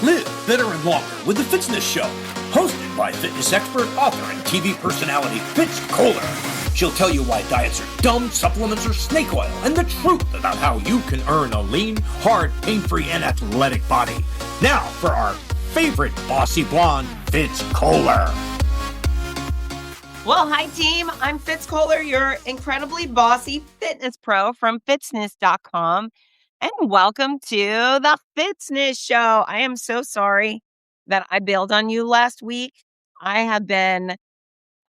Live better and longer with the Fitzness Show, hosted by fitness expert, author, and TV personality Fitz Kohler. She'll tell you why diets are dumb, supplements are snake oil, and the truth about how you can earn a lean, hard, pain-free, and athletic body. Now for our favorite bossy blonde, Fitz Kohler. Well, hi team. I'm Fitz Kohler, your incredibly bossy fitness pro from fitzness.com. And welcome to the Fitzness Show. I am so sorry that I bailed on you last week. I have been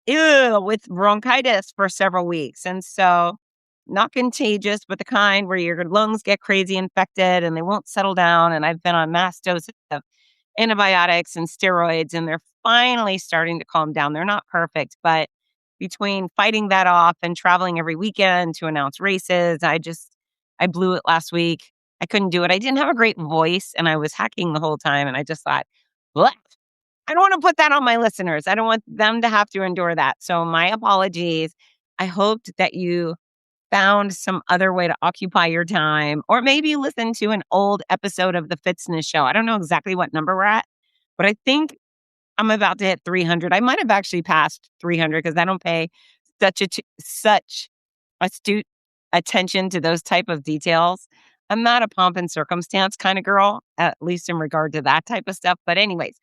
ill with bronchitis for several weeks. And so not contagious, but the kind where your lungs get crazy infected and they won't settle down. And I've been on mass doses of antibiotics and steroids, and they're finally starting to calm down. They're not perfect, but between fighting that off and traveling every weekend to announce races, I blew it last week. I couldn't do it. I didn't have a great voice and I was hacking the whole time. And I just thought, what? I don't want to put that on my listeners. I don't want them to have to endure that. So my apologies. I hoped that you found some other way to occupy your time, or maybe listen to an old episode of the Fitzness Show. I don't know exactly what number we're at, but I think I'm about to hit 300. I might have actually passed 300 because I don't pay such astute attention to those type of details. I'm not a pomp and circumstance kind of girl, at least in regard to that type of stuff. But anyways,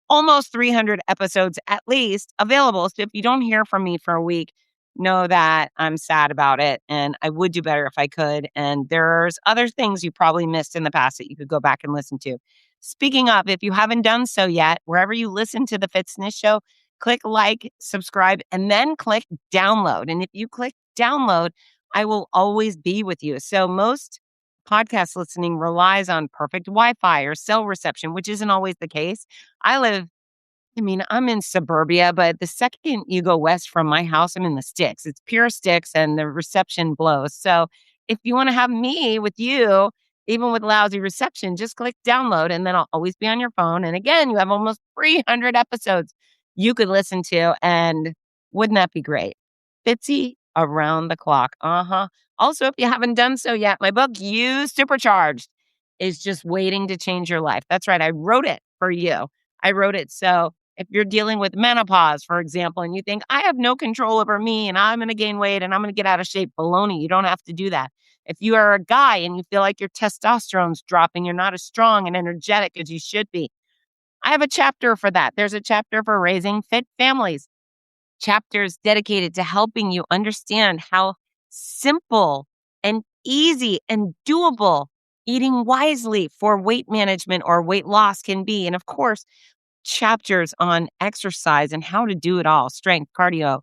almost 300 episodes at least available. So if you don't hear from me for a week, know that I'm sad about it. And I would do better if I could. And there's other things you probably missed in the past that you could go back and listen to. Speaking of, if you haven't done so yet, wherever you listen to the Fitzness Show, click like, subscribe, and then click download. And if you click download, I will always be with you. So most podcast listening relies on perfect Wi-Fi or cell reception, which isn't always the case. I'm in suburbia, but the second you go west from my house, I'm in the sticks. It's pure sticks and the reception blows. So if you want to have me with you, even with lousy reception, just click download and then I'll always be on your phone. And again, you have almost 300 episodes you could listen to. And wouldn't that be great? Fitzy around the clock. Also, if you haven't done so yet, my book, You Supercharged, is just waiting to change your life. That's right. I wrote it for you. I wrote it. So if you're dealing with menopause, for example, and you think, I have no control over me and I'm going to gain weight and I'm going to get out of shape, baloney, you don't have to do that. If you are a guy and you feel like your testosterone's dropping, you're not as strong and energetic as you should be, I have a chapter for that. There's a chapter for raising fit families. Chapters dedicated to helping you understand how simple and easy and doable eating wisely for weight management or weight loss can be. And of course, chapters on exercise and how to do it all: strength, cardio,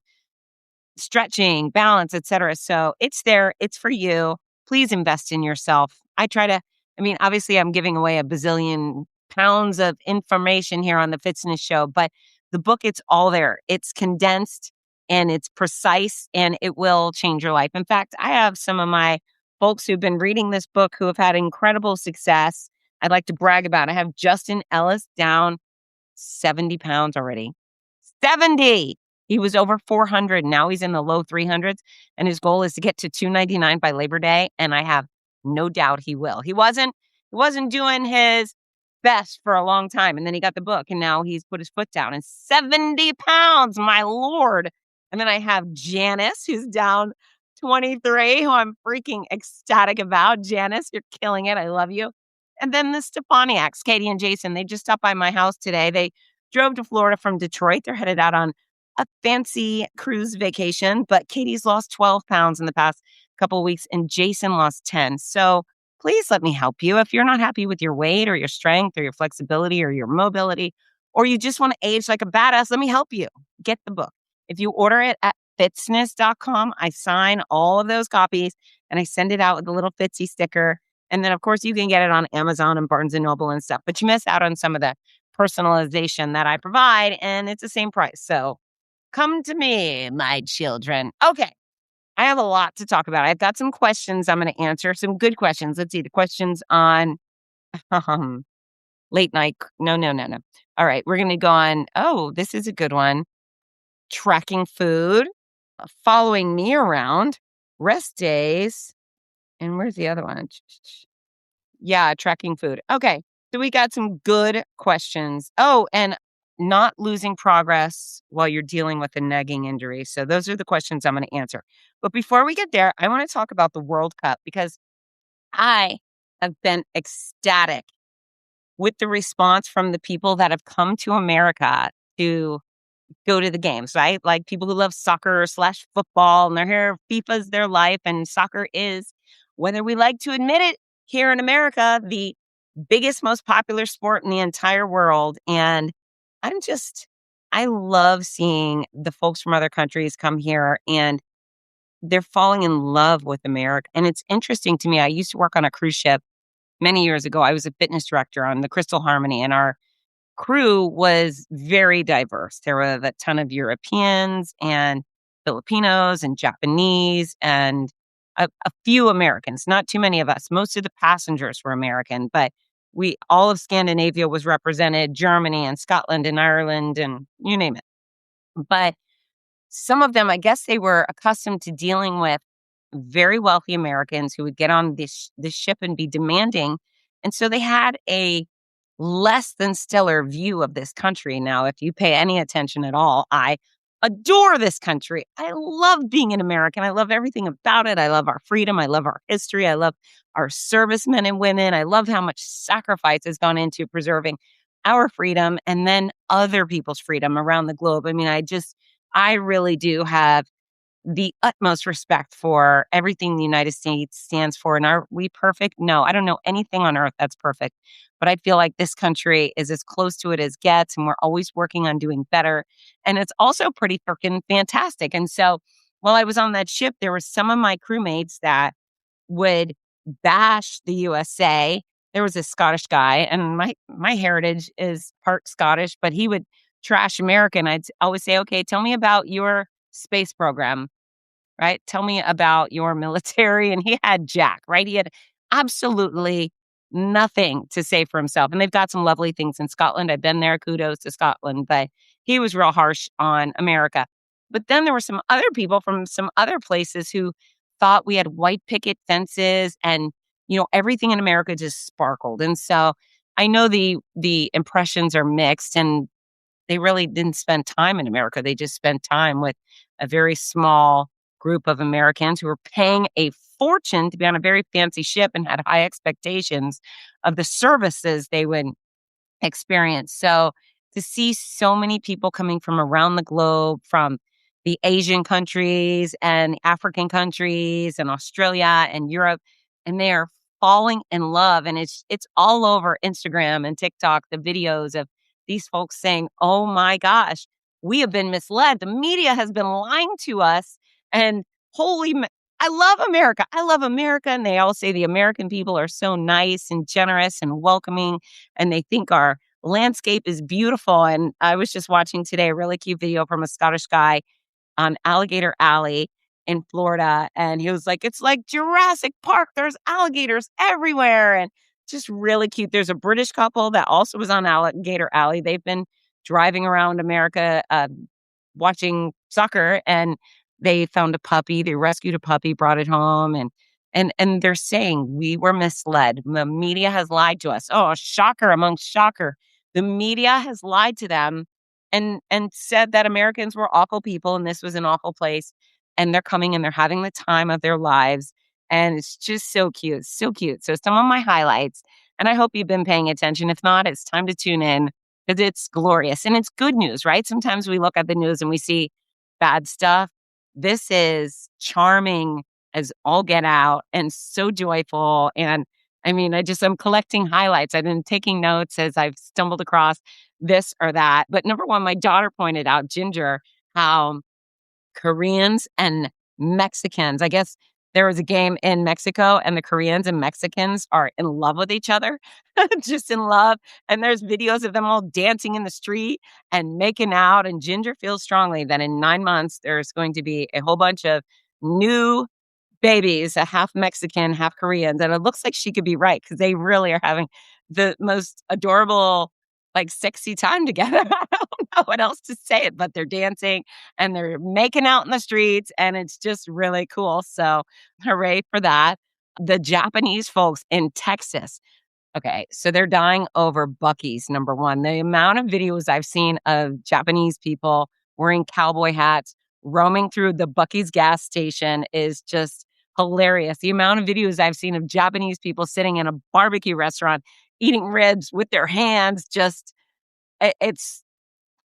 stretching, balance, etc. So it's there. It's for you. Please invest in yourself. Obviously I'm giving away a bazillion pounds of information here on the Fitzness Show, but the book, it's all there. It's condensed and it's precise and it will change your life. In fact, I have some of my folks who've been reading this book who have had incredible success. I'd like to brag about. I have Justin Ellis down 70 pounds already. 70! He was over 400. Now he's in the low 300s. And his goal is to get to 299 by Labor Day. And I have no doubt he will. He wasn't doing his best for a long time. And then he got the book and now he's put his foot down. And 70 pounds, my Lord. And then I have Janice, who's down 23, who I'm freaking ecstatic about. Janice, you're killing it. I love you. And then the Stefaniaks, Katie and Jason, they just stopped by my house today. They drove to Florida from Detroit. They're headed out on a fancy cruise vacation, but Katie's lost 12 pounds in the past couple of weeks and Jason lost 10. So please let me help you. If you're not happy with your weight or your strength or your flexibility or your mobility, or you just want to age like a badass, let me help you. Get the book. If you order it at fitzness.com, I sign all of those copies and I send it out with a little Fitzy sticker. And then, of course, you can get it on Amazon and Barnes & Noble and stuff. But you miss out on some of the personalization that I provide, and it's the same price. So come to me, my children. Okay, I have a lot to talk about. I've got some questions I'm going to answer, some good questions. Let's see, the questions on late night. No. All right, we're going to go on. Oh, this is a good one. Tracking food, following me around, rest days. And where's the other one? Yeah, tracking food. Okay. So we got some good questions. Oh, and not losing progress while you're dealing with a nagging injury. So those are the questions I'm going to answer. But before we get there, I want to talk about the World Cup because I have been ecstatic with the response from the people that have come to America to go to the games, right? Like people who love soccer slash football and they're here, FIFA's their life and soccer is, whether we like to admit it, here in America, the biggest, most popular sport in the entire world. And I'm just, I love seeing the folks from other countries come here and they're falling in love with America. And it's interesting to me. I used to work on a cruise ship many years ago. I was a fitness director on the Crystal Harmony, and our crew was very diverse. There were a ton of Europeans and Filipinos and Japanese and a few Americans, not too many of us. Most of the passengers were American, but all of Scandinavia was represented, Germany and Scotland and Ireland and you name it. But some of them, I guess they were accustomed to dealing with very wealthy Americans who would get on this ship and be demanding. And so they had a less than stellar view of this country. Now, if you pay any attention at all, I adore this country. I love being an American. I love everything about it. I love our freedom. I love our history. I love our servicemen and women. I love how much sacrifice has gone into preserving our freedom and then other people's freedom around the globe. I mean, I really do have the utmost respect for everything the United States stands for. And are we perfect? No, I don't know anything on earth that's perfect. But I feel like this country is as close to it as gets, and we're always working on doing better. And it's also pretty freaking fantastic. And so while I was on that ship, there were some of my crewmates that would bash the USA. There was a Scottish guy, and my heritage is part Scottish, but he would trash America. And I'd always say, okay, tell me about your space program, right? Tell me about your military. And he had Jack, right? He had absolutely nothing to say for himself. And they've got some lovely things in Scotland. I've been there. Kudos to Scotland. But he was real harsh on America. But then there were some other people from some other places who thought we had white picket fences and, everything in America just sparkled. And so I know the impressions are mixed and they really didn't spend time in America. They just spent time with a very small group of Americans who were paying a fortune to be on a very fancy ship and had high expectations of the services they would experience. So to see so many people coming from around the globe, from the Asian countries and African countries and Australia and Europe, and they are falling in love. And it's all over Instagram and TikTok, the videos of these folks saying, oh my gosh, we have been misled. The media has been lying to us. And I love America. I love America. And they all say the American people are so nice and generous and welcoming. And they think our landscape is beautiful. And I was just watching today a really cute video from a Scottish guy on Alligator Alley in Florida. And he was like, it's like Jurassic Park. There's alligators everywhere. And just really cute. There's a British couple that also was on Alligator Alley. They've been driving around America, watching soccer, and they found a puppy. They rescued a puppy, brought it home, and they're saying we were misled. The media has lied to us. Oh, shocker amongst shocker. The media has lied to them and said that Americans were awful people and this was an awful place. And they're coming and they're having the time of their lives. And it's just so cute, so cute. So some of my highlights, and I hope you've been paying attention. If not, it's time to tune in because it's glorious and it's good news, right? Sometimes we look at the news and we see bad stuff. This is charming as all get out and so joyful. And I mean, I'm collecting highlights. I've been taking notes as I've stumbled across this or that. But number one, my daughter pointed out, Ginger, how Koreans and Mexicans, I guess there was a game in Mexico and the Koreans and Mexicans are in love with each other, just in love. And there's videos of them all dancing in the street and making out. And Ginger feels strongly that in 9 months, there's going to be a whole bunch of new babies, a half Mexican, half Koreans. And it looks like she could be right because they really are having the most adorable, like sexy time together. I don't know what else to say it, but they're dancing and they're making out in the streets and it's just really cool. So hooray for that. The Japanese folks in Texas, Okay, so they're dying over Buc-ee's, number one. The amount of videos I've seen of Japanese people wearing cowboy hats, roaming through the Buc-ee's gas station is just hilarious. The amount of videos I've seen of Japanese people sitting in a barbecue restaurant, eating ribs with their hands, just, it's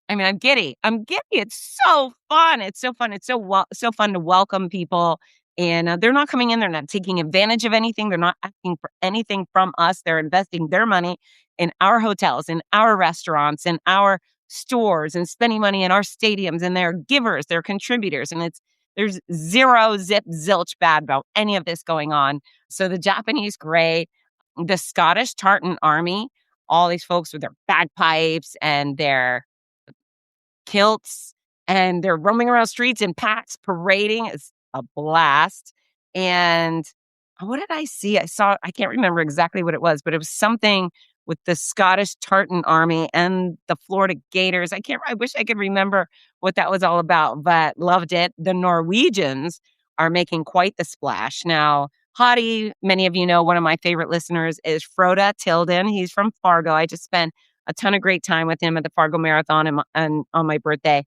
I mean, I'm giddy. I'm giddy. It's so fun. It's so fun. It's so fun to welcome people, and they're not coming in. They're not taking advantage of anything. They're not asking for anything from us. They're investing their money in our hotels, in our restaurants, in our stores, and spending money in our stadiums. And they're givers. They're contributors, and there's zero zip zilch bad about any of this going on. So the Japanese, great. The Scottish Tartan Army, all these folks with their bagpipes and their kilts, and they're roaming around streets in packs, parading. It's a blast. And what did I see? I can't remember exactly what it was, but it was something with the Scottish Tartan Army and the Florida Gators. I wish I could remember what that was all about, but loved it. The Norwegians are making quite the splash. Now, Hottie, many of you know, one of my favorite listeners is Frode Tilden. He's from Fargo. I just spent a ton of great time with him at the Fargo Marathon and on my birthday.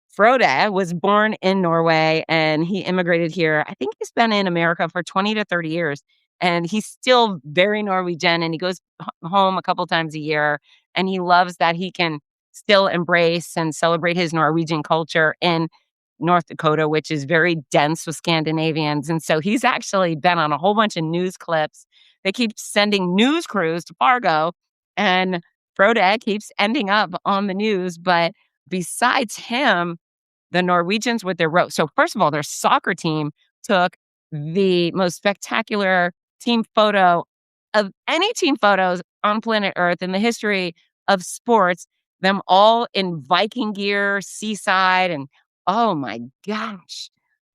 Frode was born in Norway and he immigrated here. I think he's been in America for 20 to 30 years and he's still very Norwegian and he goes home a couple times a year and he loves that he can still embrace and celebrate his Norwegian culture in North Dakota, which is very dense with Scandinavians. And so he's actually been on a whole bunch of news clips. They keep sending news crews to Fargo and Frode keeps ending up on the news. But besides him, the Norwegians with their row. So first of all, their soccer team took the most spectacular team photo of any team photos on planet Earth in the history of sports, them all in Viking gear, seaside, and oh my gosh,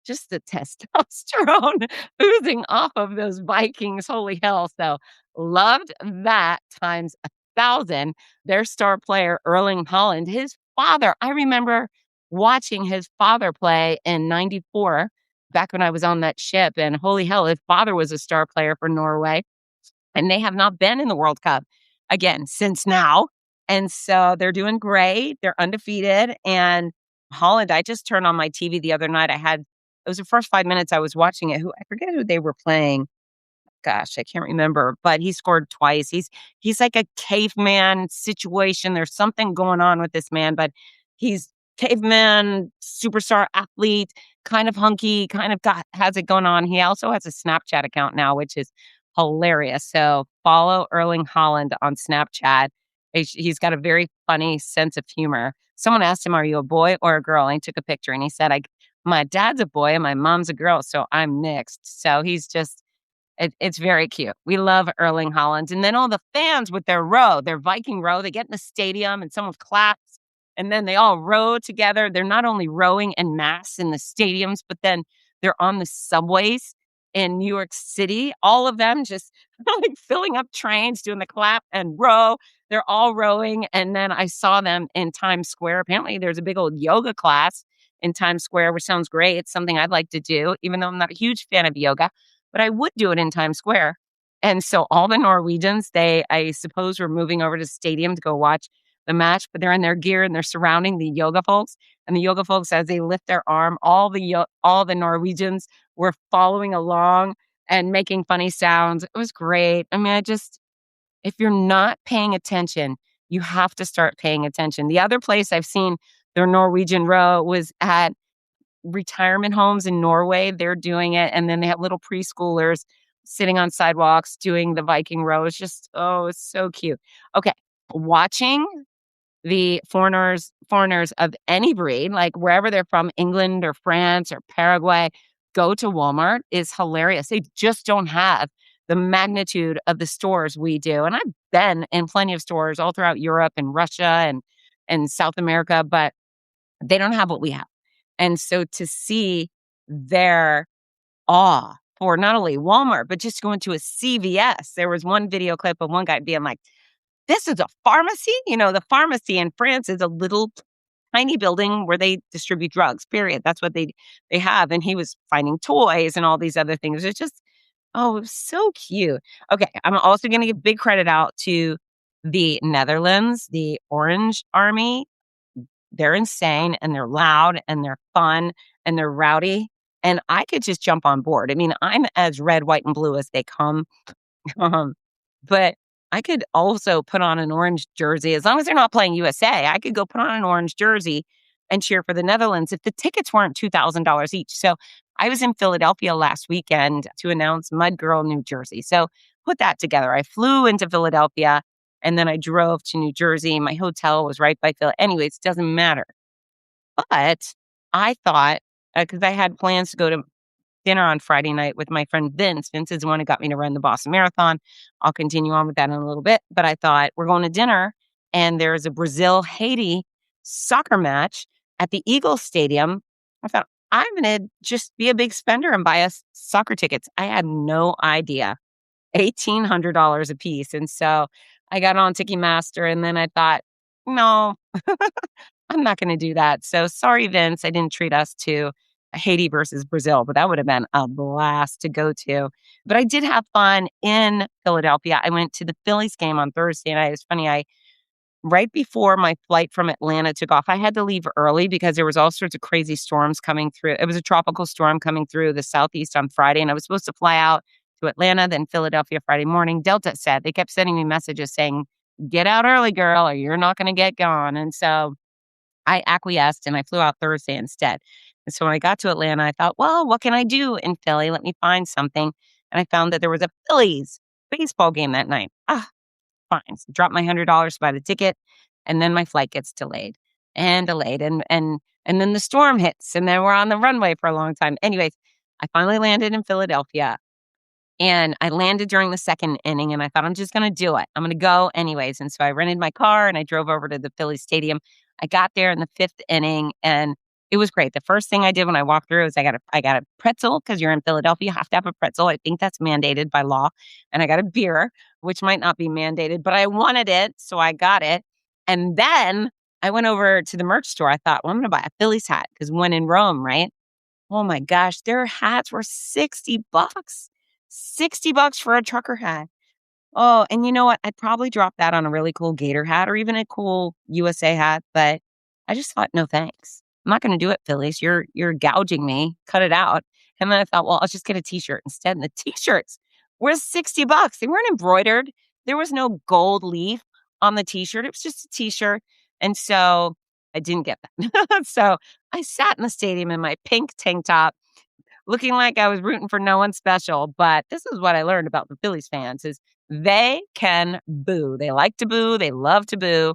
just the testosterone oozing off of those Vikings. Holy hell. So loved that times 1,000. Their star player, Erling Haaland, his father, I remember watching his father play in 94 back when I was on that ship. And holy hell, his father was a star player for Norway. And they have not been in the World Cup again since now. And so they're doing great. They're undefeated. And Holland, I just turned on my TV the other night. It was the first 5 minutes I was watching it. I forget who they were playing. Gosh, I can't remember, but he scored twice. He's like a caveman situation. There's something going on with this man, but he's caveman, superstar athlete, kind of hunky, has it going on. He also has a Snapchat account now, which is hilarious. So follow Erling Haaland on Snapchat. He's got a very funny sense of humor. Someone asked him, "Are you a boy or a girl?" And he took a picture and he said, "My dad's a boy and my mom's a girl, so I'm mixed." So he's just it's very cute. We love Erling Haaland. And then all the fans with their Viking row, they get in the stadium and someone claps and then they all row together. They're not only rowing en masse in the stadiums, but then they're on the subways in New York City. All of them just like filling up trains, doing the clap and row. They're all rowing. And then I saw them in Times Square. Apparently there's a big old yoga class in Times Square, which sounds great. It's something I'd like to do, even though I'm not a huge fan of yoga. But I would do it in Times Square. And so all the Norwegians, I suppose, were moving over to the stadium to go watch the match, but they're in their gear and they're surrounding the yoga folks. And the yoga folks, as they lift their arm, all the Norwegians were following along and making funny sounds. It was great. I mean, if you're not paying attention, you have to start paying attention. The other place I've seen their Norwegian row was at retirement homes in Norway. They're doing it. And then they have little preschoolers sitting on sidewalks doing the Viking row. It's just, oh, it's so cute. Okay. Watching the foreigners of any breed, like wherever they're from, England or France or Paraguay, go to Walmart is hilarious. They just don't have the magnitude of the stores we do. And I've been in plenty of stores all throughout Europe and Russia and South America, but they don't have what we have. And so to see their awe for not only Walmart, but just going to a CVS. There was one video clip of one guy being like, "This is a pharmacy?" The pharmacy in France is a little tiny building where they distribute drugs, period. That's what they have. And he was finding toys and all these other things. It's just, Oh, it was so cute. Okay, I'm also going to give big credit out to the Netherlands, the Orange Army. They're insane and they're loud and they're fun and they're rowdy. And I could just jump on board. I mean, I'm as red, white, and blue as they come. Um, but I could also put on an orange jersey as long as they're not playing USA. I could go put on an orange jersey and cheer for the Netherlands if the tickets weren't $2,000 each. So I was in Philadelphia last weekend to announce Mud Girl New Jersey. So put that together. I flew into Philadelphia and then I drove to New Jersey. My hotel was right by Philly. Anyways, it doesn't matter. But I thought, because I had plans to go to dinner on Friday night with my friend Vince. Vince is the one who got me to run the Boston Marathon. I'll continue on with that in a little bit. But I thought, we're going to dinner, and there's a Brazil-Haiti soccer match at the Eagles Stadium. I thought, I'm going to just be a big spender and buy us soccer tickets. I had no idea. $1,800 a piece. And so I got on Ticketmaster, and then I thought, no, I'm not going to do that. So sorry, Vince, I didn't treat us to Haiti versus Brazil, but that would have been a blast to go to. But I did have fun in Philadelphia. I went to the Phillies game on Thursday night. It's funny, right before my flight from Atlanta took off, I had to leave early because there was all sorts of crazy storms coming through. It was a tropical storm coming through the Southeast on Friday, and I was supposed to fly out to Atlanta, then Philadelphia Friday morning. Delta said, they kept sending me messages saying, get out early, girl, or you're not going to get gone. And so I acquiesced and I flew out Thursday instead. And so when I got to Atlanta, I thought, well, what can I do in Philly? Let me find something. And I found that there was a Phillies baseball game that night. Fine. So dropped my $100 to buy the ticket, and then my flight gets delayed and delayed. And then the storm hits, and then we're on the runway for a long time. Anyways, I finally landed in Philadelphia. And I landed during the second inning, and I thought, I'm just going to do it. I'm going to go anyways. And so I rented my car and I drove over to the Philly Stadium. I got there in the fifth inning, and it was great. The first thing I did when I walked through is I got a pretzel, because you're in Philadelphia, you have to have a pretzel. I think that's mandated by law. And I got a beer, which might not be mandated, but I wanted it, so I got it. And then I went over to the merch store. I thought, well, I'm going to buy a Phillies hat, because when in Rome, right? Oh my gosh, their hats were $60. $60 for a trucker hat. Oh, and you know what? I'd probably drop that on a really cool Gator hat or even a cool USA hat, but I just thought, no thanks. I'm not going to do it, Phillies. You're gouging me. Cut it out. And then I thought, well, I'll just get a t-shirt instead. And the t-shirts were $60. They weren't embroidered. There was no gold leaf on the t-shirt. It was just a t-shirt. And so I didn't get that. So I sat in the stadium in my pink tank top, looking like I was rooting for no one special. But this is what I learned about the Phillies fans is they can boo. They like to boo. They love to boo.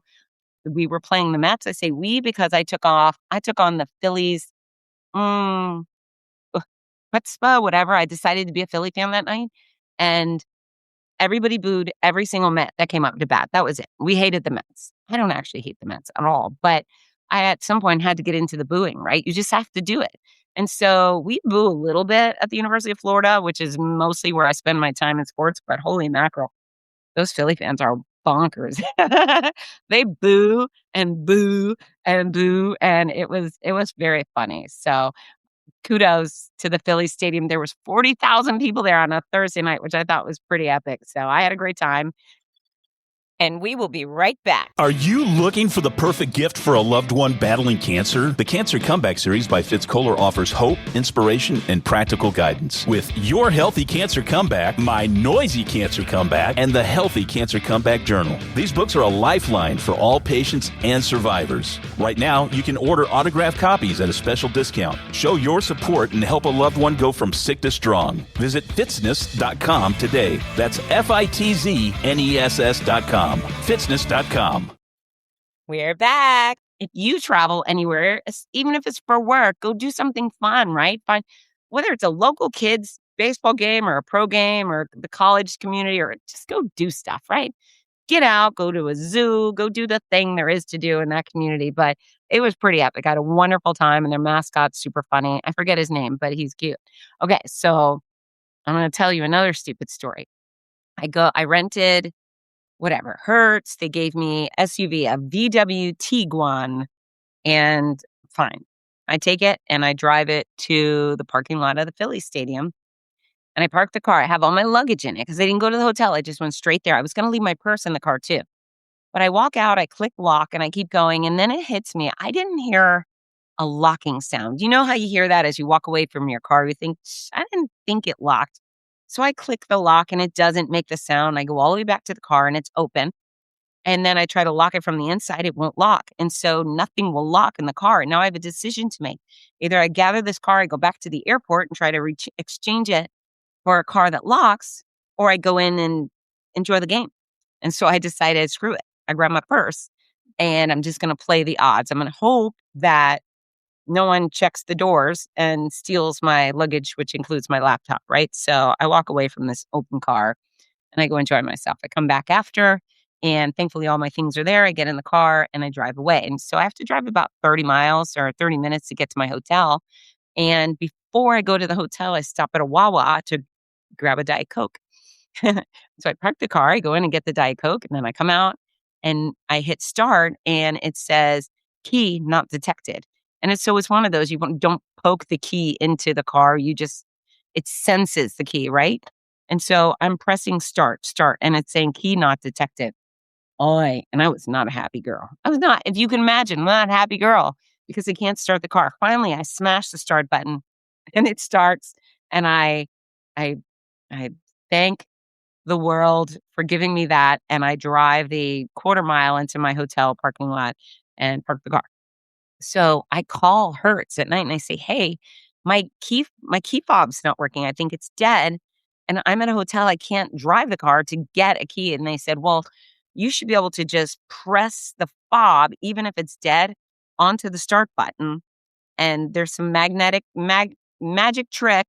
We were playing the Mets. I say we because I took on the Phillies. Chutzpah, whatever. I decided to be a Philly fan that night. And everybody booed every single Met that came up to bat. That was it. We hated the Mets. I don't actually hate the Mets at all. But I, at some point, had to get into the booing, right? You just have to do it. And so we boo a little bit at the University of Florida, which is mostly where I spend my time in sports. But holy mackerel, those Philly fans are bonkers. They boo and boo and boo. And it was very funny. So kudos to the Philly Stadium. There was 40,000 people there on a Thursday night, which I thought was pretty epic. So I had a great time. And we will be right back. Are you looking for the perfect gift for a loved one battling cancer? The Cancer Comeback Series by Fitz offers hope, inspiration, and practical guidance. With Your Healthy Cancer Comeback, My Noisy Cancer Comeback, and The Healthy Cancer Comeback Journal. These books are a lifeline for all patients and survivors. Right now, you can order autographed copies at a special discount. Show your support and help a loved one go from sick to strong. Visit fitzness.com today. That's FITZNESS.com. Fitzness.com. We're back. If you travel anywhere, even if it's for work, go do something fun, right? Find whether it's a local kids baseball game or a pro game or the college community, or just go do stuff, right? Get out, go to a zoo, go do the thing there is to do in that community. But it was pretty epic. I had a wonderful time, and their mascot's super funny. I forget his name, but he's cute. Okay, so I'm going to tell you another stupid story. I rented whatever, Hertz. They gave me SUV, a VW Tiguan, and fine. I take it and I drive it to the parking lot of the Phillies Stadium. And I parked the car. I have all my luggage in it because I didn't go to the hotel. I just went straight there. I was going to leave my purse in the car too. But I walk out, I click lock, and I keep going. And then it hits me. I didn't hear a locking sound. You know how you hear that as you walk away from your car? You think, I didn't think it locked. So I click the lock and it doesn't make the sound. I go all the way back to the car and it's open. And then I try to lock it from the inside. It won't lock. And so nothing will lock in the car. Now I have a decision to make. Either I gather this car, I go back to the airport and try to exchange it for a car that locks, or I go in and enjoy the game. And so I decided, screw it. I grab my purse and I'm just going to play the odds. I'm going to hope that no one checks the doors and steals my luggage, which includes my laptop, right? So I walk away from this open car and I go enjoy myself. I come back after, and thankfully all my things are there. I get in the car and I drive away. And so I have to drive about 30 miles or 30 minutes to get to my hotel. And before I go to the hotel, I stop at a Wawa to grab a Diet Coke. So I park the car, I go in and get the Diet Coke, and then I come out and I hit start and it says key not detected. And it's one of those, you don't poke the key into the car. It senses the key, right? And so I'm pressing start, and it's saying key not detected. And I was not a happy girl. I was not, if you can imagine, I'm not a happy girl because I can't start the car. Finally, I smash the start button and it starts. And I thank the world for giving me that. And I drive the quarter mile into my hotel parking lot and park the car. So I call Hertz at night and I say, hey, my key fob's not working. I think it's dead. And I'm at a hotel. I can't drive the car to get a key. And they said, well, you should be able to just press the fob, even if it's dead, onto the start button. And there's some magic trick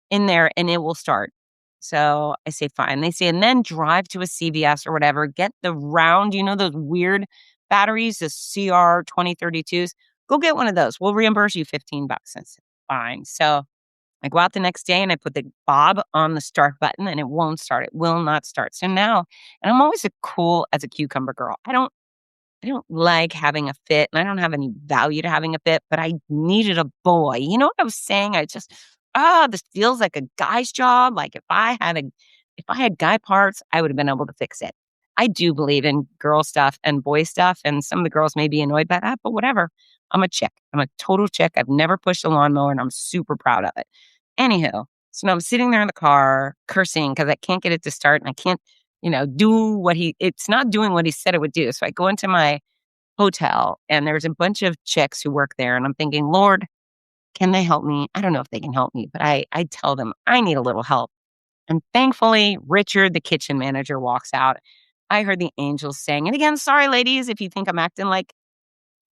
in there and it will start. So I say, fine. They say, and then drive to a CVS or whatever, get the round, those weird batteries, the CR 2032s. Go get one of those. We'll reimburse you $15. I said, fine. So I go out the next day and I put the fob on the start button and it won't start. It will not start. So now, and I'm always cool as a cucumber girl. I don't like having a fit and I don't have any value to having a fit, but I needed a boy. You know what I was saying? This feels like a guy's job. Like if I had guy parts, I would have been able to fix it. I do believe in girl stuff and boy stuff. And some of the girls may be annoyed by that, but whatever. I'm a chick. I'm a total chick. I've never pushed a lawnmower and I'm super proud of it. Anywho, so now I'm sitting there in the car cursing because I can't get it to start and I can't, it's not doing what he said it would do. So I go into my hotel and there's a bunch of chicks who work there and I'm thinking, Lord, can they help me? I don't know if they can help me, but I tell them I need a little help. And thankfully, Richard, the kitchen manager, walks out. I heard the angels sing. And again, sorry, ladies, if you think I'm acting like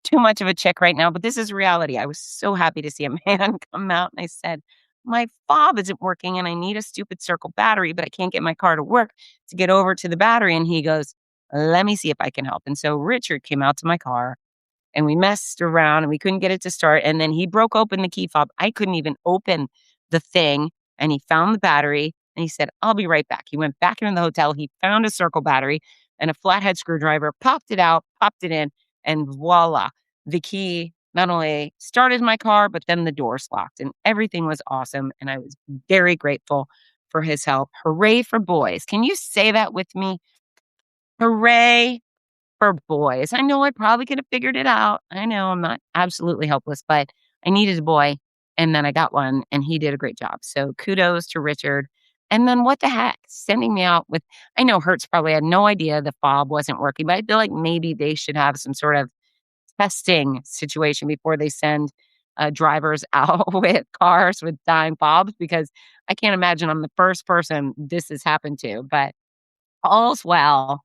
too much of a chick right now, but this is reality. I was so happy to see a man come out and I said, my fob isn't working and I need a stupid circle battery, but I can't get my car to work to get over to the battery. And he goes, let me see if I can help. And so Richard came out to my car and we messed around and we couldn't get it to start. And then he broke open the key fob. I couldn't even open the thing. And he found the battery and he said, I'll be right back. He went back into the hotel. He found a circle battery and a flathead screwdriver, popped it out, popped it in, and voila, the key not only started my car, but then the doors locked and everything was awesome. And I was very grateful for his help. Hooray for boys. Can you say that with me? Hooray for boys. I know I probably could have figured it out. I know I'm not absolutely helpless, but I needed a boy and then I got one and he did a great job. So kudos to Richard. And then what the heck? Sending me out with, I know Hertz probably had no idea the fob wasn't working, but I feel like maybe they should have some sort of testing situation before they send drivers out with cars with dying fobs, because I can't imagine I'm the first person this has happened to, but all's well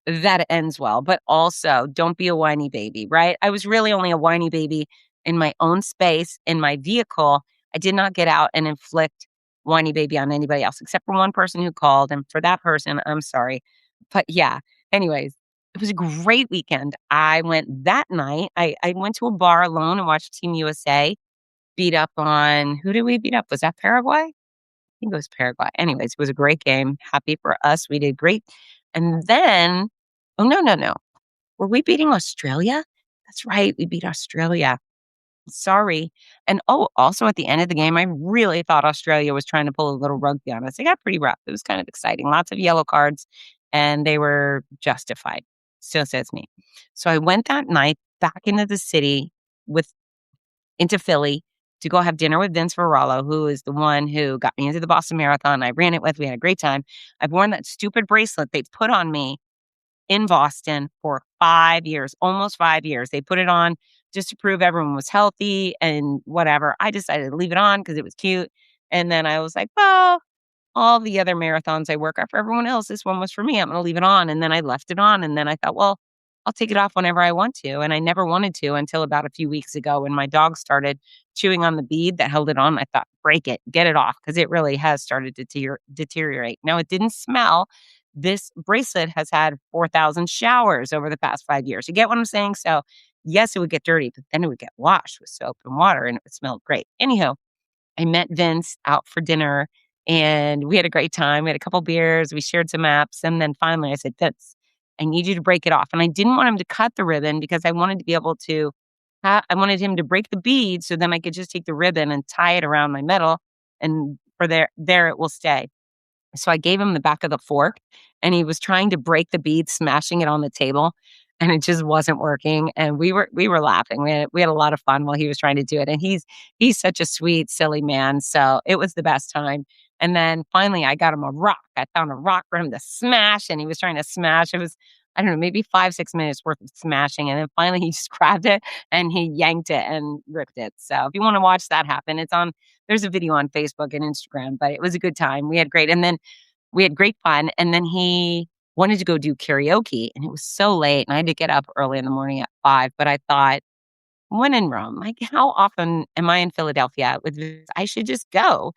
that ends well. But also don't be a whiny baby, right? I was really only a whiny baby in my own space, in my vehicle. I did not get out and inflict whiny baby on anybody else, except for one person who called. And for that person, I'm sorry. But yeah, anyways, it was a great weekend. I went that night. I went to a bar alone and watched Team USA beat up on, who did we beat up? Was that Paraguay? I think it was Paraguay. Anyways, it was a great game. Happy for us. We did great. And then, oh, no. Were we beating Australia? That's right. We beat Australia. Sorry. And also at the end of the game, I really thought Australia was trying to pull a little rugby on us. It got pretty rough. It was kind of exciting. Lots of yellow cards, and they were justified. So says me. So I went that night back into the city with into Philly to go have dinner with Vince Ferrallo, who is the one who got me into the Boston Marathon. I ran it with. We had a great time. I've worn that stupid bracelet they put on me in Boston for 5 years, almost 5 years. They put it on just to prove everyone was healthy and whatever. I decided to leave it on because it was cute. And then I was like, well, all the other marathons I work out for everyone else, this one was for me. I'm going to leave it on. And then I left it on. And then I thought, well, I'll take it off whenever I want to. And I never wanted to until about a few weeks ago when my dog started chewing on the bead that held it on. I thought, break it, get it off, because it really has started to deteriorate. Now, it didn't smell. This bracelet has had 4,000 showers over the past 5 years. You get what I'm saying? So, yes, it would get dirty, but then it would get washed with soap and water and it would smell great. Anyhow, I met Vince out for dinner and we had a great time. We had a couple beers, we shared some apps. And then finally I said, Vince, I need you to break it off. And I didn't want him to cut the ribbon because I wanted to be able to, I wanted him to break the bead so then I could just take the ribbon and tie it around my medal. And for there it will stay. So I gave him the back of the fork and he was trying to break the bead, smashing it on the table, and it just wasn't working. And we were laughing. We had a lot of fun while he was trying to do it. And he's such a sweet, silly man. So it was the best time. And then finally I got him a rock. I found a rock for him to smash and he was trying to smash. It was, I don't know, maybe 5-6 minutes worth of smashing. And then finally he just grabbed it and he yanked it and ripped it. So if you want to watch that happen, there's a video on Facebook and Instagram, but it was a good time. We had great fun. And then he wanted to go do karaoke and it was so late and I had to get up early in the morning at 5. But I thought, when in Rome, like how often am I in Philadelphia with this? I should just go.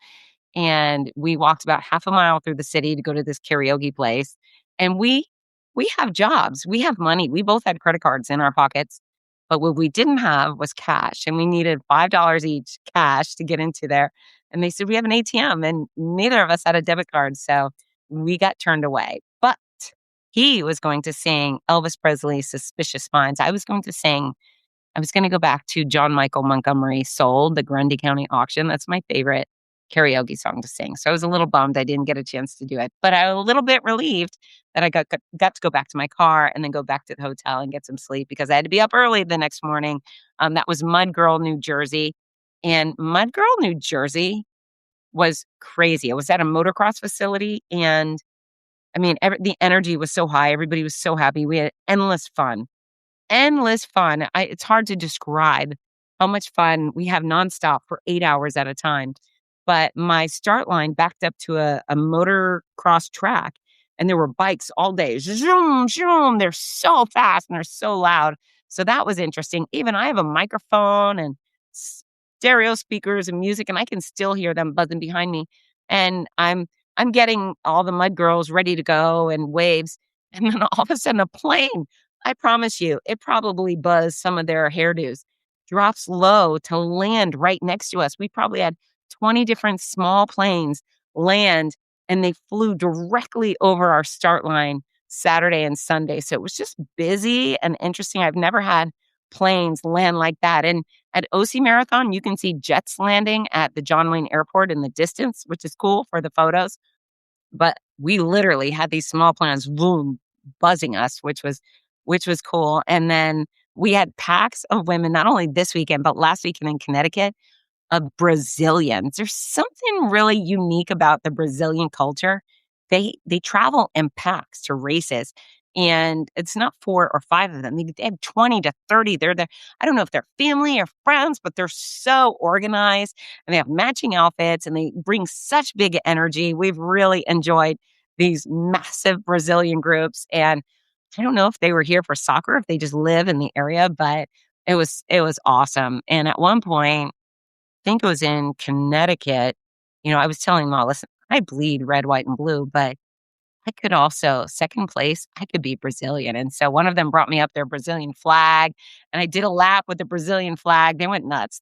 And we walked about half a mile through the city to go to this karaoke place. And we have jobs. We have money. We both had credit cards in our pockets. But what we didn't have was cash. And we needed $5 each cash to get into there. And they said, we have an ATM. And neither of us had a debit card. So we got turned away. But he was going to sing Elvis Presley's Suspicious Minds. I was going to go back to John Michael Montgomery Soul, the Grundy County Auction. That's my favorite karaoke song to sing. So I was a little bummed I didn't get a chance to do it. But I was a little bit relieved that I got to go back to my car and then go back to the hotel and get some sleep because I had to be up early the next morning. That was Mud Girl, New Jersey. And Mud Girl, New Jersey was crazy. It was at a motocross facility. And I mean, the energy was so high. Everybody was so happy. We had endless fun. It's hard to describe how much fun we have nonstop for 8 hours at a time. But my start line backed up to a motocross track and there were bikes all day. Zoom, zoom. They're so fast and they're so loud. So that was interesting. Even I have a microphone and stereo speakers and music and I can still hear them buzzing behind me. And I'm getting all the mud girls ready to go and waves. And then all of a sudden a plane, I promise you, it probably buzzed some of their hairdos, drops low to land right next to us. We probably had 20 different small planes land and they flew directly over our start line Saturday and Sunday. So it was just busy and interesting. I've never had planes land like that. And at OC Marathon, you can see jets landing at the John Wayne Airport in the distance, which is cool for the photos. But we literally had these small planes, boom, buzzing us, which was cool. And then we had packs of women, not only this weekend, but last weekend in Connecticut, of Brazilians. There's something really unique about the Brazilian culture. They travel in packs to races, and it's not 4 or 5 of them. They have 20 to 30. They're there. I don't know if they're family or friends, but they're so organized, and they have matching outfits, and they bring such big energy. We've really enjoyed these massive Brazilian groups, and I don't know if they were here for soccer, if they just live in the area, but it was awesome. And at one point, I think it was in Connecticut, I was telling Mom, listen, I bleed red, white, and blue, but I could also, second place, I could be Brazilian. And so one of them brought me up their Brazilian flag and I did a lap with the Brazilian flag. They went nuts.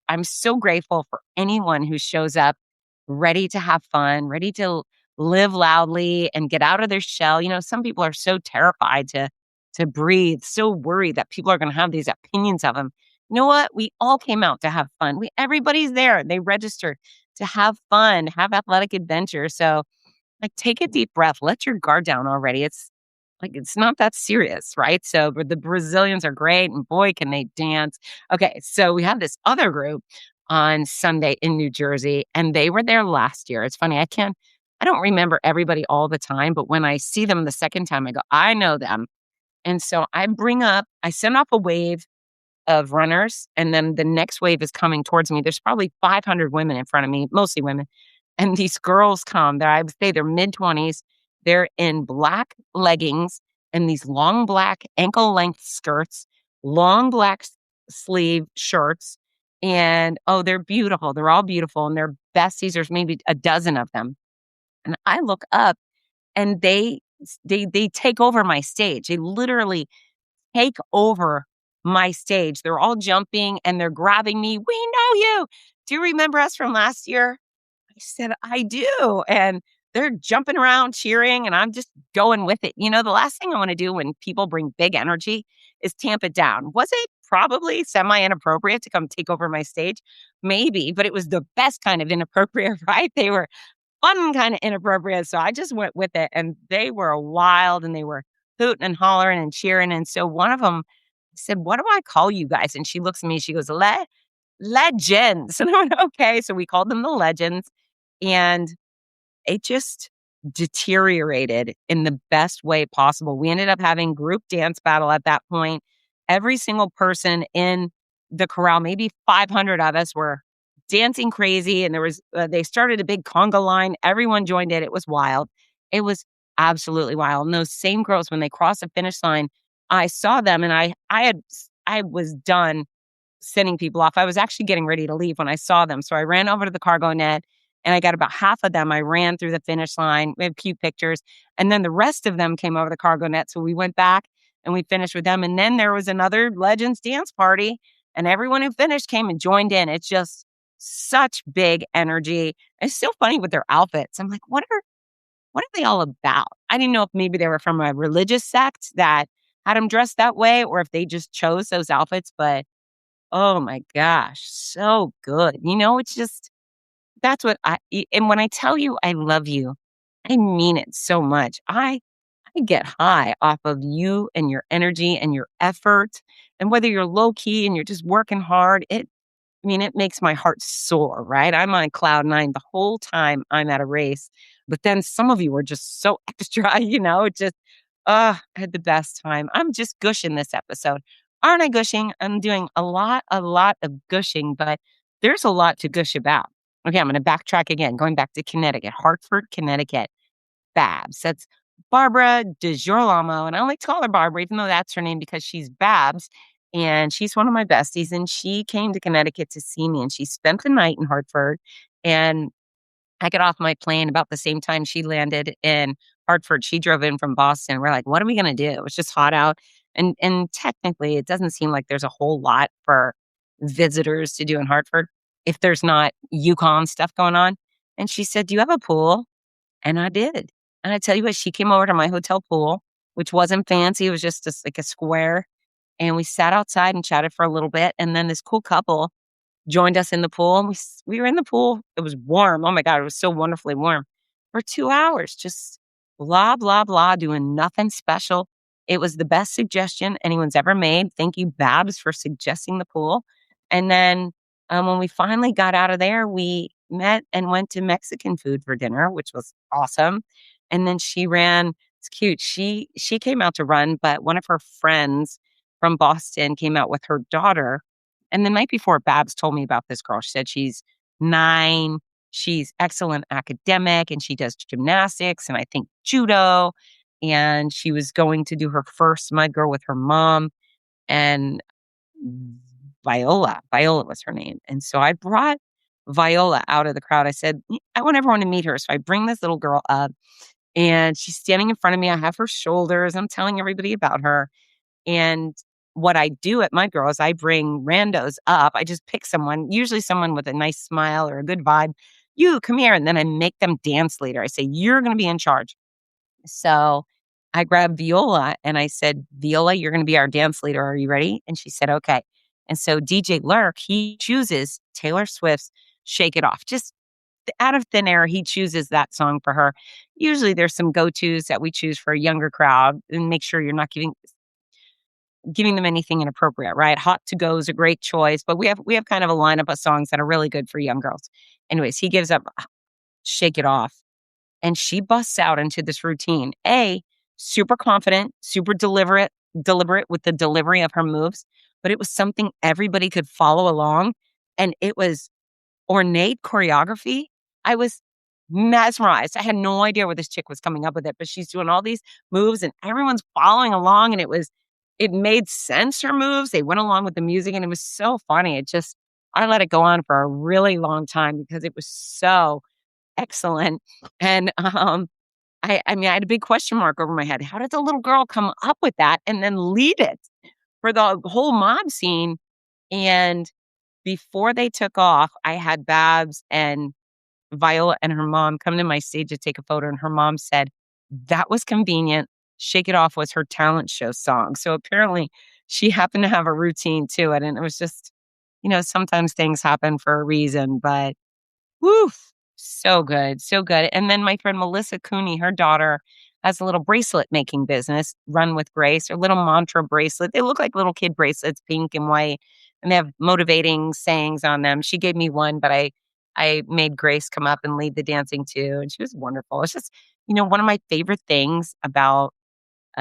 I'm so grateful for anyone who shows up ready to have fun, ready to live loudly and get out of their shell. Some people are so terrified to breathe, so worried that people are going to have these opinions of them. You know what? We all came out to have fun. Everybody's there. They registered to have fun, have athletic adventure. So like, take a deep breath, let your guard down already. It's not that serious, right? So, but the Brazilians are great and boy, can they dance. Okay. So we have this other group on Sunday in New Jersey and they were there last year. It's funny. I don't remember everybody all the time, but when I see them the second time, I go, I know them. And so I send off a wave of runners and then the next wave is coming towards me. There's probably 500 women in front of me, mostly women. And these girls come, I would say they're mid-20s. They're in black leggings and these long black ankle-length skirts, long black sleeve shirts. And, oh, they're beautiful. They're all beautiful. And they're besties. There's maybe a dozen of them. And I look up and they take over my stage. They literally take over my stage. They're all jumping and they're grabbing me. We know you. Do you remember us from last year? I said, I do. And they're jumping around, cheering, and I'm just going with it. The last thing I want to do when people bring big energy is tamp it down. Was it probably semi-inappropriate to come take over my stage? Maybe, but it was the best kind of inappropriate, right? They were fun kind of inappropriate. So I just went with it, and they were wild, and they were hooting and hollering and cheering. And so one of them said, what do I call you guys? And she looks at me, she goes, legends. And I went, okay. So we called them the legends. And it just deteriorated in the best way possible. We ended up having group dance battle at that point. Every single person in the corral, maybe 500 of us, were dancing crazy. And they started a big conga line. Everyone joined it. It was wild. It was absolutely wild. And those same girls, when they crossed the finish line, I saw them and I was done sending people off. I was actually getting ready to leave when I saw them. So I ran over to the cargo net and I got about half of them. I ran through the finish line. We have cute pictures. And then the rest of them came over the cargo net. So we went back and we finished with them. And then there was another Legends dance party and everyone who finished came and joined in. It's just such big energy. It's so funny with their outfits. I'm like, what are they all about? I didn't know if maybe they were from a religious sect that had them dressed that way or if they just chose those outfits. But oh my gosh, so good. It's just, and when I tell you I love you, I mean it so much. I get high off of you and your energy and your effort. And whether you're low key and you're just working hard, it makes my heart soar, right? I'm on cloud nine the whole time I'm at a race. But then some of you are just so extra, I had the best time. I'm just gushing this episode. Aren't I gushing? I'm doing a lot of gushing, but there's a lot to gush about. Okay, I'm going to backtrack again, going back to Connecticut, Hartford, Connecticut. Babs. That's Barbara DiGirolamo. And I like to call her Barbara, even though that's her name, because she's Babs. And she's one of my besties. And she came to Connecticut to see me. And she spent the night in Hartford. And I got off my plane about the same time she landed in Hartford. She drove in from Boston. We're like, what are we going to do? It's just hot out. And technically, it doesn't seem like there's a whole lot for visitors to do in Hartford if there's not Yukon stuff going on. And she said, do you have a pool? And I did. And I tell you what, she came over to my hotel pool, which wasn't fancy. It was just like a square. And we sat outside and chatted for a little bit. And then this cool couple joined us in the pool. And we were in the pool. It was warm. Oh my God, it was so wonderfully warm for 2 hours. Just blah, blah, blah, doing nothing special. It was the best suggestion anyone's ever made. Thank you, Babs, for suggesting the pool. And then when we finally got out of there, we met and went to Mexican food for dinner, which was awesome. And then she ran. It's cute. She came out to run, but one of her friends from Boston came out with her daughter. And the night before, Babs told me about this girl. She said she's 9. She's excellent academic and she does gymnastics and I think judo. And she was going to do her first mud girl with her mom. And Viola was her name. And so I brought Viola out of the crowd. I said, I want everyone to meet her. So I bring this little girl up and she's standing in front of me. I have her shoulders. I'm telling everybody about her. And what I do at Mud Girl is I bring randos up. I just pick someone, usually someone with a nice smile or a good vibe. You come here. And then I make them dance leader. I say, you're going to be in charge. So I grabbed Viola and I said, Viola, you're going to be our dance leader. Are you ready? And she said, okay. And so DJ Lurk, he chooses Taylor Swift's Shake It Off. Just out of thin air, he chooses that song for her. Usually there's some go-tos that we choose for a younger crowd and make sure you're not giving them anything inappropriate, right? Hot to Go is a great choice, but we have kind of a lineup of songs that are really good for young girls. Anyways, he gives up Shake It Off, and she busts out into this routine. Super confident, super deliberate with the delivery of her moves, but it was something everybody could follow along, and it was ornate choreography. I was mesmerized. I had no idea where this chick was coming up with it, but she's doing all these moves and everyone's following along, and it made sense, her moves. They went along with the music, and it was so funny. I let it go on for a really long time because it was so excellent. And I mean, I had a big question mark over my head. How did the little girl come up with that and then lead it for the whole mob scene? And before they took off, I had Babs and Viola and her mom come to my stage to take a photo, and her mom said, that was convenient. Shake It Off was her talent show song. So apparently she happened to have a routine to it. And it was just, sometimes things happen for a reason, but woof, so good, so good. And then my friend Melissa Cooney, her daughter, has a little bracelet making business, Run with Grace, or little mantra bracelet. They look like little kid bracelets, pink and white, and they have motivating sayings on them. She gave me one, but I made Grace come up and lead the dancing too, and she was wonderful. It's just, one of my favorite things about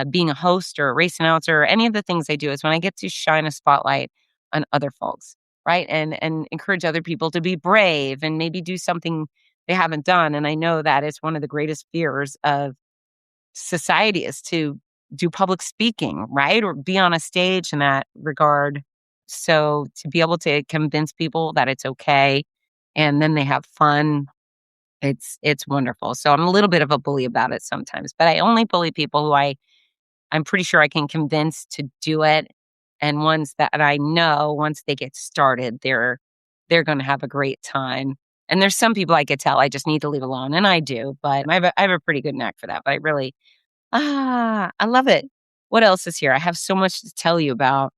being a host or a race announcer or any of the things I do is when I get to shine a spotlight on other folks, right? And encourage other people to be brave and maybe do something they haven't done. And I know that is one of the greatest fears of society is to do public speaking, right? Or be on a stage in that regard. So to be able to convince people that it's okay and then they have fun, it's wonderful. So I'm a little bit of a bully about it sometimes, but I only bully people who I'm pretty sure I can convince to do it. And ones that I know once they get started, they're going to have a great time. And there's some people I could tell I just need to leave alone, and I do, but I have a pretty good knack for that. But I really, I love it. What else is here? I have so much to tell you about.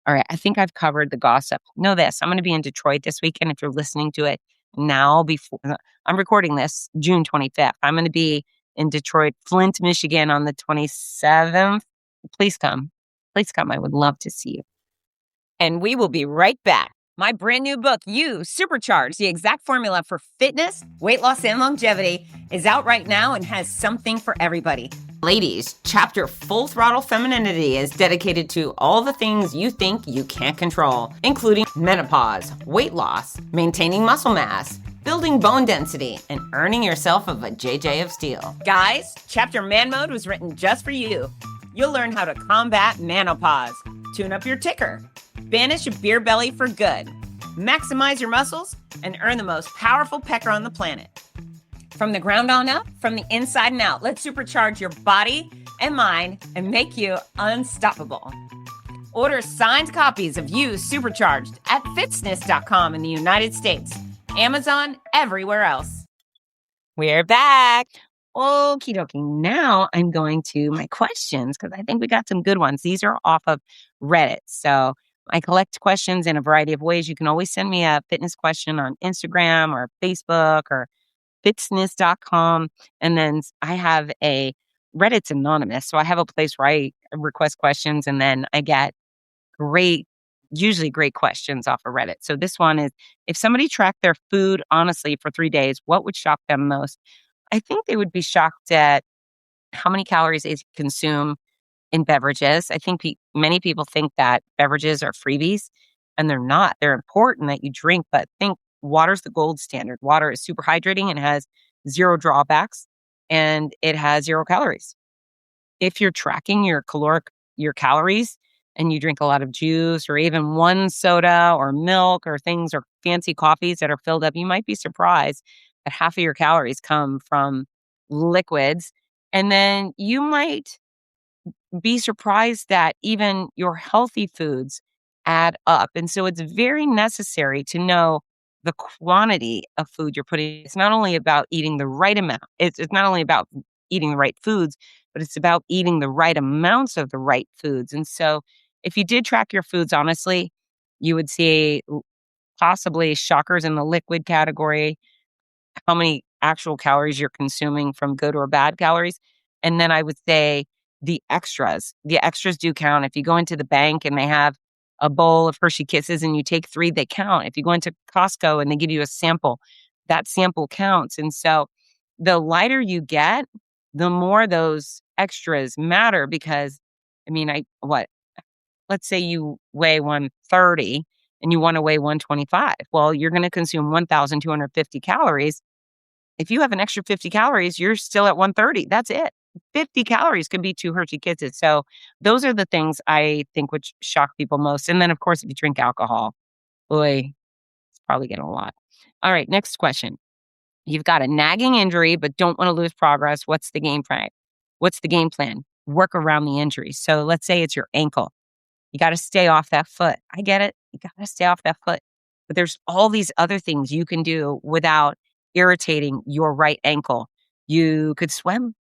All right, I think I've covered the gossip. Know this, I'm going to be in Detroit this weekend. If you're listening to it now, before I'm recording this, June 25th, I'm going to be in Detroit, Flint, Michigan on the 27th. Please come. Please come. I would love to see you. And we will be right back. My brand new book, You Supercharge, the exact formula for fitness, weight loss, and longevity, is out right now and has something for everybody. Ladies, chapter Full Throttle Femininity is dedicated to all the things you think you can't control, including menopause, weight loss, maintaining muscle mass, building bone density, and earning yourself a JJ of steel. Guys, chapter Man Mode was written just for you. You'll learn how to combat menopause, tune up your ticker, banish a beer belly for good, maximize your muscles, and earn the most powerful pecker on the planet. From the ground on up, from the inside and out, let's supercharge your body and mind and make you unstoppable. Order signed copies of You Supercharged at fitzness.com in the United States, Amazon, everywhere else. We're back. Okie dokie. Now I'm going to my questions because I think we got some good ones. These are off of Reddit. So I collect questions in a variety of ways. You can always send me a fitness question on Instagram or Facebook or fitzness.com. And then I have Reddit's anonymous. So I have a place where I request questions and then I get usually great questions off of Reddit. So this one is, if somebody tracked their food honestly for 3 days, what would shock them most? I think they would be shocked at how many calories they consume in beverages. I think many people think that beverages are freebies, and they're not. They're important that you drink, but think water's the gold standard. Water is super hydrating and has 0 drawbacks, and it has 0 calories. If you're tracking your calories and you drink a lot of juice or even one soda or milk or things or fancy coffees that are filled up, you might be surprised that half of your calories come from liquids. And then you might be surprised that even your healthy foods add up. And so it's very necessary to know the quantity of food you're putting. It's not only about eating the right amount. It's not only about eating the right foods, but it's about eating the right amounts of the right foods. And so if you did track your foods honestly, You would see possibly shockers in the liquid category, how many actual calories you're consuming from good or bad calories. And then I would say the extras. The extras do count. If you go into the bank and they have a bowl of Hershey Kisses and you take 3, they count. If you go into Costco and they give you a sample, that sample counts. And so the lighter you get, the more those extras matter because, I mean, let's say you weigh 130 and you want to weigh 125. Well, you're going to consume 1,250 calories. If you have an extra 50 calories, you're still at 130. That's it. 50 calories could be 2 Hershey Kisses. So those are the things I think would shock people most. And then, of course, if you drink alcohol, boy, it's probably getting a lot. All right, next question. You've got a nagging injury, but don't want to lose progress. What's the game plan? What's the game plan? Work around the injury. So let's say it's your ankle. You got to stay off that foot. I get it. You got to stay off that foot. But there's all these other things you can do without irritating your right ankle. You could swim,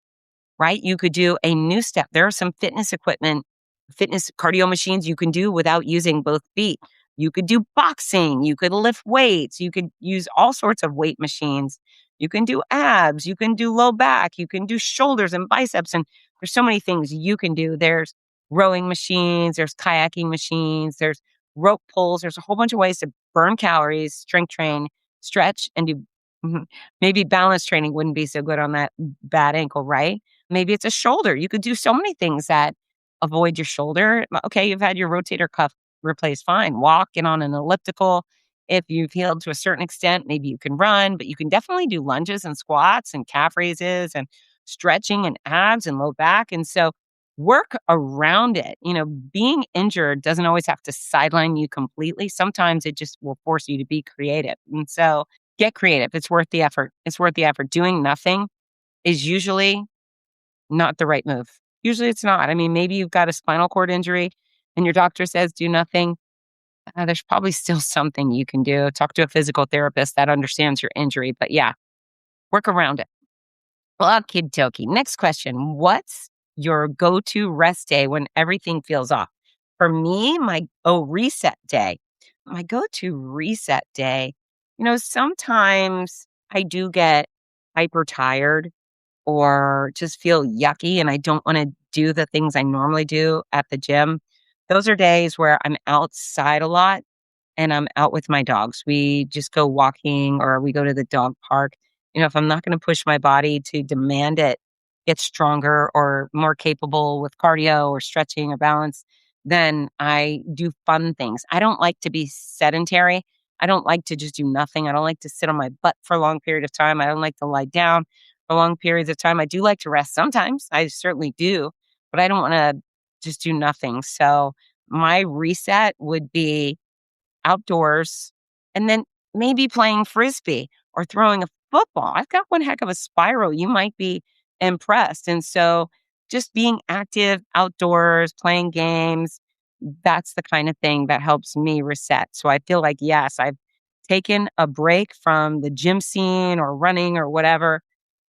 right? You could do a new step. There are some fitness equipment, fitness cardio machines you can do without using both feet. You could do boxing. You could lift weights. You could use all sorts of weight machines. You can do abs. You can do low back. You can do shoulders and biceps. And there's so many things you can do. There's rowing machines. There's kayaking machines. There's rope pulls. There's a whole bunch of ways to burn calories, strength train, stretch, and do maybe balance training wouldn't be so good on that bad ankle, right? Maybe it's a shoulder. You could do so many things that avoid your shoulder. Okay, you've had your rotator cuff replaced, fine. Walk, get on an elliptical. If you've healed to a certain extent, maybe you can run, but you can definitely do lunges and squats and calf raises and stretching and abs and low back. And so work around it. Being injured doesn't always have to sideline you completely. Sometimes it just will force you to be creative. And so get creative. It's worth the effort. It's worth the effort. Doing nothing is usually not the right move. Usually it's not. I mean, maybe you've got a spinal cord injury and your doctor says do nothing. There's probably still something you can do. Talk to a physical therapist that understands your injury. But yeah, work around it. Well, okie dokie. Next question. What's your go-to rest day when everything feels off? For me, my reset day. My go-to reset day, sometimes I do get hyper tired or just feel yucky and I don't want to do the things I normally do at the gym. Those are days where I'm outside a lot and I'm out with my dogs. We just go walking or we go to the dog park. If I'm not going to push my body to demand it get stronger or more capable with cardio or stretching or balance, then I do fun things. I don't like to be sedentary. I don't like to just do nothing. I don't like to sit on my butt for a long period of time. I don't like to lie down for long periods of time. I do like to rest sometimes. I certainly do, but I don't want to just do nothing. So my reset would be outdoors and then maybe playing frisbee or throwing a football. I've got one heck of a spiral. You might be impressed. And so just being active outdoors, playing games, that's the kind of thing that helps me reset. So I feel like, yes, I've taken a break from the gym scene or running or whatever,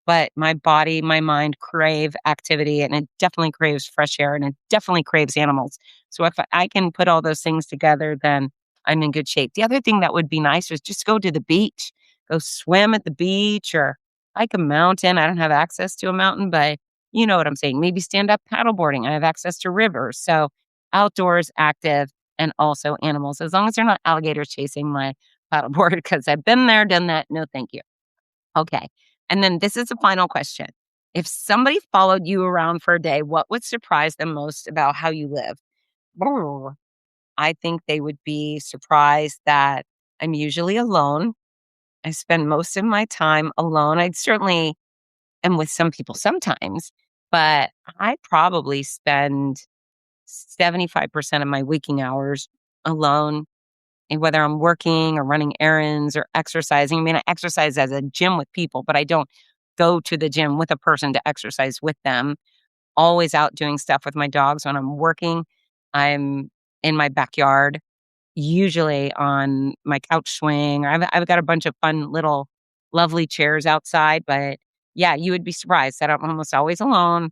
but my body, my mind crave activity and it definitely craves fresh air and it definitely craves animals. So if I can put all those things together, then I'm in good shape. The other thing that would be nice was just go to the beach, go swim at the beach or hike a mountain. I don't have access to a mountain, but you know what I'm saying. Maybe stand up paddleboarding. I have access to rivers. So outdoors, active, and also animals, as long as they're not alligators chasing my paddleboard, because I've been there, done that. No, thank you. Okay. And then this is the final question. If somebody followed you around for a day, what would surprise them most about how you live? I think they would be surprised that I'm usually alone. I spend most of my time alone. I certainly am with some people sometimes, but I probably spend 75% of my waking hours alone. And whether I'm working or running errands or exercising, I mean, I exercise as a gym with people, but I don't go to the gym with a person to exercise with them. Always out doing stuff with my dogs. When I'm working, I'm in my backyard, usually on my couch swing. Or I've got a bunch of fun little lovely chairs outside. But yeah, you would be surprised that I'm almost always alone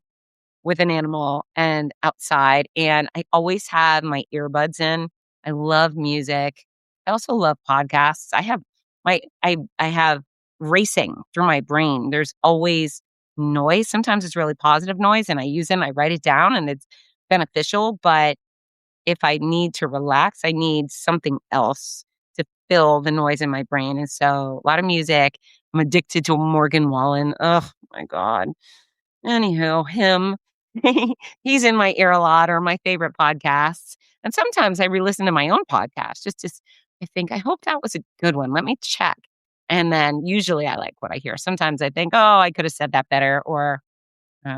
with an animal and outside. And I always have my earbuds in. I love music. I also love podcasts. I have racing through my brain. There's always noise. Sometimes it's really positive noise and I use it and I write it down and it's beneficial. But if I need to relax, I need something else to fill the noise in my brain. And so a lot of music. I'm addicted to Morgan Wallen. Oh my God. Anywho, him, he's in my ear a lot or my favorite podcasts. And sometimes I re-listen to my own podcast I think, I hope that was a good one. Let me check. And then usually I like what I hear. Sometimes I think, oh, I could have said that better. Or I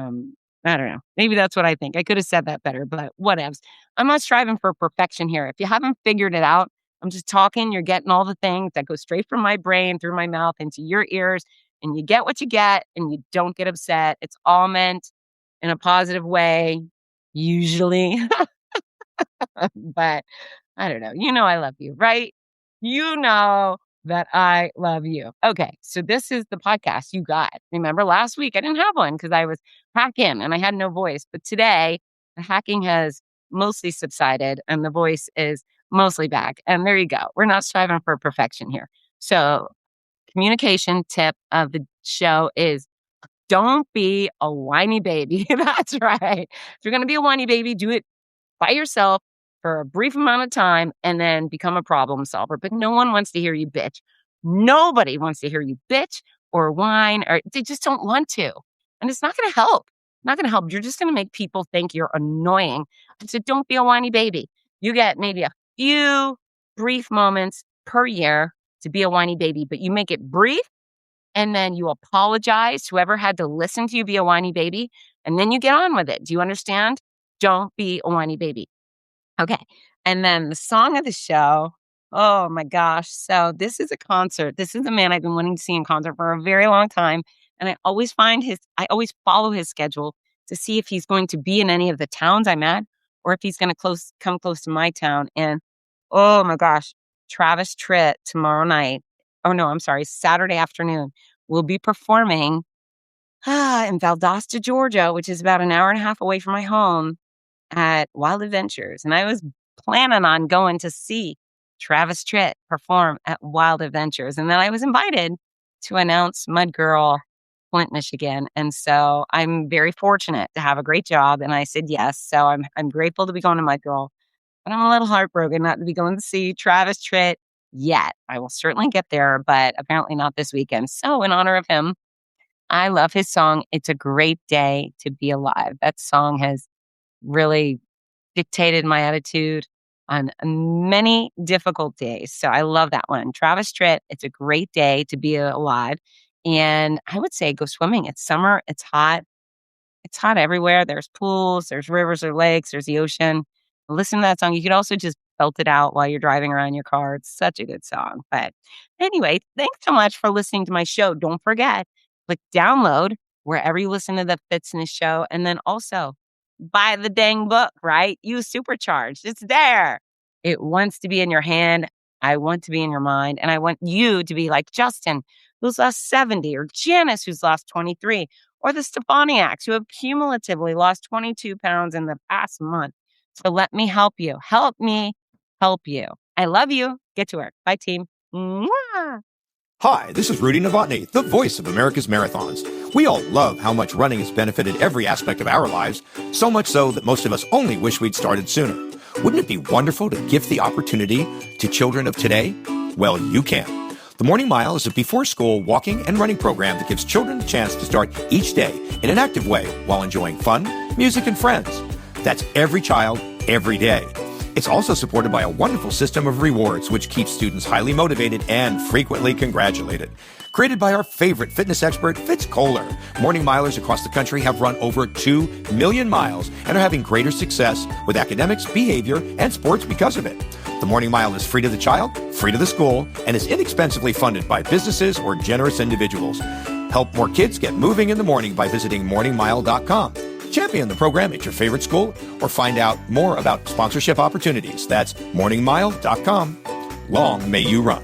don't know. Maybe that's what I think. I could have said that better, but whatevs. I'm not striving for perfection here. If you haven't figured it out, I'm just talking. You're getting all the things that go straight from my brain, through my mouth, into your ears. And you get what you get and you don't get upset. It's all meant in a positive way, usually. But I don't know. You know I love you, right? You know that I love you. Okay, so this is the podcast you got. Remember last week I didn't have one because I was hacking and I had no voice. But today the hacking has mostly subsided and the voice is mostly back. And there you go. We're not striving for perfection here. So communication tip of the show is don't be a whiny baby. That's right. If you're going to be a whiny baby, do it by yourself for a brief amount of time and then become a problem solver. But no one wants to hear you bitch. Nobody wants to hear you bitch or whine, or they just don't want to. And it's not going to help. Not going to help. You're just going to make people think you're annoying. So don't be a whiny baby. You get maybe a few brief moments per year to be a whiny baby, but you make it brief and then you apologize to whoever had to listen to you be a whiny baby, and then you get on with it. Do you understand? Don't be a whiny baby. Okay. And then the song of the show. Oh my gosh. So this is a concert. This is a man I've been wanting to see in concert for a very long time. And I always follow his schedule to see if he's going to be in any of the towns I'm at or if he's going to come close to my town. And oh my gosh, Travis Tritt tomorrow night. Oh no, I'm sorry. Saturday afternoon will be performing in Valdosta, Georgia, which is about an hour and a half away from my home, at Wild Adventures. And I was planning on going to see Travis Tritt perform at Wild Adventures. And then I was invited to announce Mud Girl, Flint, Michigan. And so I'm very fortunate to have a great job. And I said yes. So I'm grateful to be going to Mud Girl. But I'm a little heartbroken not to be going to see Travis Tritt yet. I will certainly get there, but apparently not this weekend. So in honor of him, I love his song, It's a Great Day to Be Alive. That song has really dictated my attitude on many difficult days. So I love that one. Travis Tritt, It's a Great Day to Be Alive. And I would say go swimming. It's summer. It's hot. It's hot everywhere. There's pools, there's rivers or lakes, there's the ocean. Listen to that song. You could also just belt it out while you're driving around your car. It's such a good song. But anyway, thanks so much for listening to my show. Don't forget, click download wherever you listen to the Fitzness show. And then also buy the dang book, right? Use Supercharged. It's there. It wants to be in your hand. I want to be in your mind. And I want you to be like Justin, who's lost 70, or Janice, who's lost 23, or the Stefaniacs, who have cumulatively lost 22 pounds in the past month. So let me help you. Help me help you. I love you. Get to work. Bye, team. Mwah! Hi, this is Rudy Novotny, the voice of America's Marathons. We all love how much running has benefited every aspect of our lives, so much so that most of us only wish we'd started sooner. Wouldn't it be wonderful to gift the opportunity to children of today? Well, you can. The Morning Mile is a before-school walking and running program that gives children the chance to start each day in an active way while enjoying fun, music, and friends. That's every child, every day. It's also supported by a wonderful system of rewards, which keeps students highly motivated and frequently congratulated. Created by our favorite fitness expert, Fitz Kohler, Morning Milers across the country have run over 2 million miles and are having greater success with academics, behavior, and sports because of it. The Morning Mile is free to the child, free to the school, and is inexpensively funded by businesses or generous individuals. Help more kids get moving in the morning by visiting morningmile.com. Champion the program at your favorite school or find out more about sponsorship opportunities. That's morningmile.com. Long may you run.